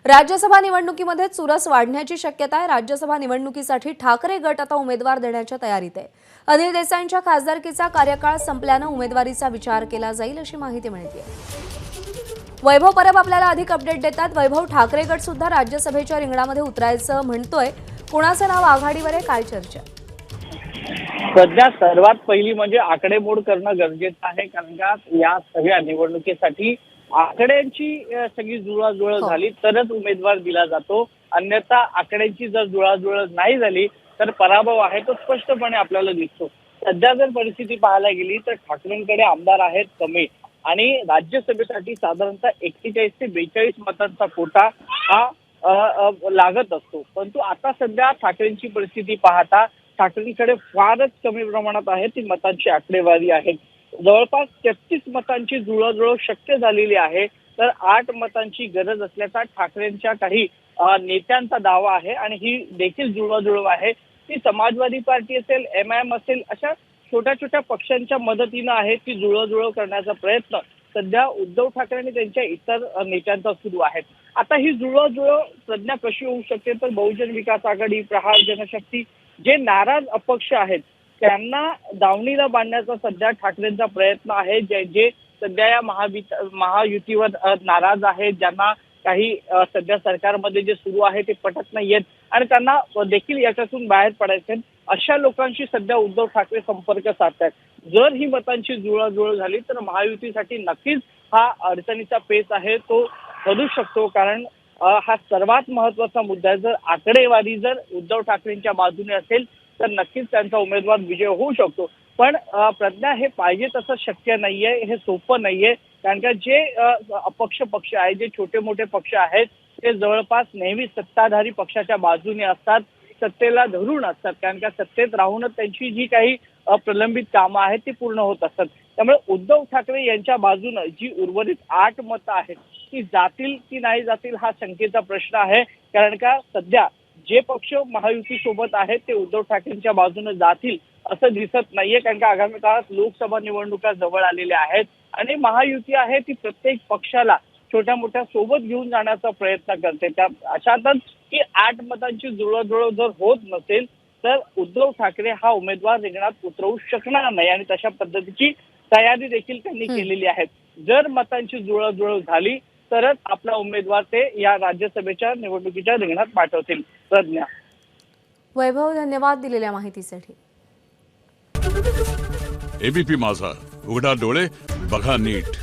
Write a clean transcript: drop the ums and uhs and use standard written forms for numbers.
राज्यसभा निवडणुकीमध्ये चुरस वाढण्याची शक्यता आहे। राज्यसभा निवडणुकीसाठी ठाकरे गट आता उमेदवार देण्याच्या तयारीत आहे। अनिल देसाईंच्या खासदारकीचा कार्यकाळ संपल्याने उमेदवारीचा विचार केला जाईल अशी माहिती मिळते। वैभव परब आपल्याला अधिक अपडेट देतात। वैभव, ठाकरे गट सुद्धा राज्यसभेच्या रिंगणामध्ये उतरायचं म्हणतोय, कोणाचं नाव आघाडीवर आहे, काय चर्चा? सध्या सर्वात पहिली म्हणजे आकडेमोड करणं गरजेचं आहे, कारण का या सगळ्या निवडणुकीसाठी आकड्यांची सगळी जुळवाजुळव झाली तरच उमेदवार दिला जातो। अन्यथा आकड्यांची जर जुळवाजुळव नाही झाली तर पराभव आहे तो स्पष्टपणे आपल्याला दिसतो। सध्या जर परिस्थिती पाहायला गेली तर ठाकरेंकडे आमदार आहेत कमी आणि राज्यसभेसाठी साधारणतः 41 ते 42 मतांचा कोटा हा लागत असतो। परंतु आता सध्या ठाकरेंची परिस्थिती पाहता ठाकरेंकडे फारच कमी प्रमाणात आहे ती मतांची आकडेवारी आहे। जवळपास 33 मतांची जुळवाजुळव शक्य झालेली आहे, तर 8 मतांची गरज असल्याचा ठाकरेंच्या काही नेत्यांचा दावा आहे आणि ही देखील जुळवाजुळव आहे ती समाजवादी पार्टी असेल, MIM असेल, अशा छोट्या छोट्या पक्षांच्या मदतीनं आहे ती जुळवाजुळव करण्याचा प्रयत्न सध्या उद्धव ठाकरे आणि त्यांच्या इतर नेत्यांचा सुरू आहे। आता ही जुळवाजुळव प्रज्ञा कशी होऊ शकते तर बहुजन विकास आघाडी, प्रहार जनशक्ती जे नाराज अपक्ष आहेत त्यांना दावणीला बांधण्याचा सध्या ठाकरेंचा प्रयत्न आहे। जे सध्या या महायुतीवर नाराज आहेत, ज्यांना काही सध्या सरकारमध्ये जे सुरू आहे ते पटत नाहीयेत आणि त्यांना देखील याच्यातून बाहेर पडायचे, अशा लोकांशी सध्या उद्धव ठाकरे संपर्क साधतात। जर ही मतांची जुळवाजुळव झाली तर महायुतीसाठी नक्कीच हा अडचणीचा पेच आहे तो ठरू शकतो, कारण हा सर्वात महत्वाचा मुद्दा आहे। जर आकडेवारी जर उद्धव ठाकरेंच्या बाजूने असेल तर नक्कीच त्यांचा उमेदवार विजय होऊ शकतो। पण प्रज्ञा हे पाहिजे तसं शक्य नाहीये, हे सोपं नाहीये, कारण का जे अपक्ष पक्ष आहेत, जे छोटे मोठे पक्ष आहेत ते जवळपास नेहमी सत्ताधारी पक्षाच्या बाजूने असतात, सत्तेला धरून असतात, कारण का सत्तेत राहूनच त्यांची जी काही प्रलंबित कामं आहेत ती पूर्ण होत असतात। त्यामुळे उद्धव ठाकरे यांच्या बाजूनं जी उर्वरित 8 मतं आहेत ती जातील की नाही जातील हा शंकेचा प्रश्न आहे, कारण का सध्या जे पक्ष महायुती सोबत आहेत ते उद्धव ठाकरेंच्या बाजूने जातील असं दिसत नाहीये, कारण का आगामी काळात लोकसभा निवडणुका जवळ आलेल्या आहेत आणि महायुती आहे ती प्रत्येक पक्षाला छोट्या मोठ्या सोबत घेऊन जाण्याचा प्रयत्न करते। त्या अशातच की 8 मतांची जुळवाजुळव जर होत नसेल तर उद्धव ठाकरे हा उमेदवार रिंगणात उतरवू शकणार नाही आणि तशा पद्धतीची तयारी देखील त्यांनी केलेली आहे। जर मतांची जुळवाजुळव झाली तरच आपला उमेदवार ते या राज्यसभेच्या निवडणुकीच्या रिंगणात पाठवतील। प्रज्ञा। वैभव, धन्यवाद दिलेल्या माहितीसाठी। ABP माझा, उघडा डोळे बघा नीट।